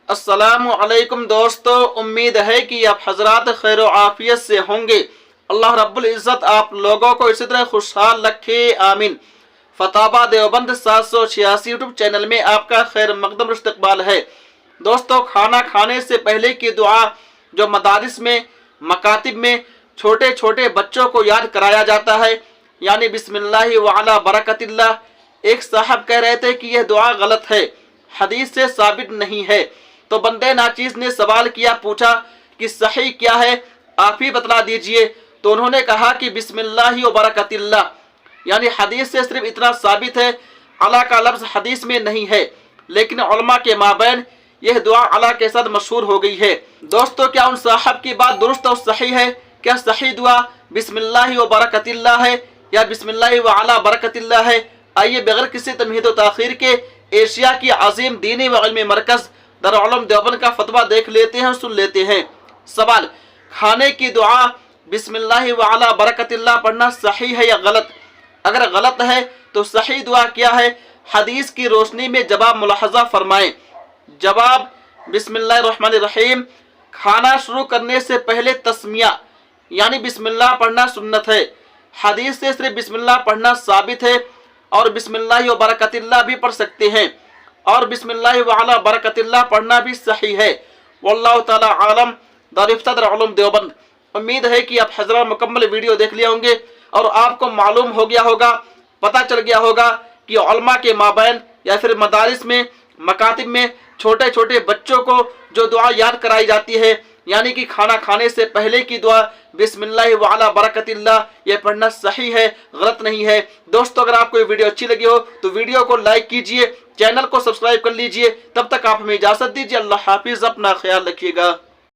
अस्सलामु अलैकुम दोस्तों, उम्मीद है कि आप हजरात खैर आफियत से होंगे। अल्लाह रब्बुल इज़्ज़त आप लोगों को इसी तरह खुशहाल रखे, आमीन। फतावा देवबंद 786 यूट्यूब चैनल में आपका खैर मकदम इस्तकबाल है। दोस्तों, खाना खाने से पहले की दुआ जो मदारिस में, मकातिब में छोटे छोटे बच्चों को याद कराया जाता है, यानी बिस्मिल्लाहि व अला बरकतिल्लाह, एक साहब कह रहे थे कि यह दुआ गलत है, हदीस से साबित नहीं है। तो बंदे नाचीज ने सवाल किया, पूछा कि सही क्या है, आप ही बतला दीजिए। तो उन्होंने कहा कि बिस्मिल्लाहि व बरकतिल्लाह, यानी हदीस से सिर्फ इतना साबित है, अला का लफ्ज़ हदीस में नहीं है, लेकिन उलमा के माबैन यह दुआ अला के साथ मशहूर हो गई है। दोस्तों, क्या उन साहब की बात दुरुस्त और सही है? क्या सही दुआ बिस्मिल्लाहि व बरकतिल्लाह है या बिस्मिल्लाहि व अला बरकतिल्लाह है? आइए बगैर किसी तमहीद व ताखीर के एशिया की अजीम दीनी व इल्मी मरकज़ दारुल उलूम देवबंद का फतवा देख लेते हैं, सुन लेते हैं। सवाल, खाने की दुआ बिस्मिल्लाहि व अला बरकतिल्लाह पढ़ना सही है या गलत? अगर गलत है तो सही दुआ क्या है? हदीस की रोशनी में जवाब मुलाहजा फरमाएं। जवाब, बिस्मिल्लाहिर्रहमानिर्रहीम, खाना शुरू करने से पहले तस्मिया यानी बिस्मिल्लाह पढ़ना सुन्नत है। हदीस से सिर्फ बिस्मिल्लाह पढ़ना साबित है, और बिस्मिल्लाहि व बरकतिल्लाह भी पढ़ सकते हैं, और बिस्मिल्लाहि व अला बरकतिल्लाह पढ़ना भी सही है। वल्लाहु ताला आलम। दारुल उलूम देवबंद। उम्मीद है कि आप हजरात मुकम्मल वीडियो देख लिए होंगे और आपको मालूम हो गया होगा, पता चल गया होगा कि उलमा के माबैन या फिर मदारिस में, मकातिब में छोटे छोटे बच्चों को जो दुआ याद कराई जाती है, यानी कि खाना खाने से पहले की दुआ बिस्मिल्लाहि व अला बरकतिल्लाह, ये पढ़ना सही है, गलत नहीं है। दोस्तों, अगर आपको ये वीडियो अच्छी लगी हो तो वीडियो को लाइक कीजिए, चैनल को सब्सक्राइब कर लीजिए। तब तक आप हमें इजाज़त दीजिए। अल्लाह हाफिज़, अपना ख्याल रखिएगा।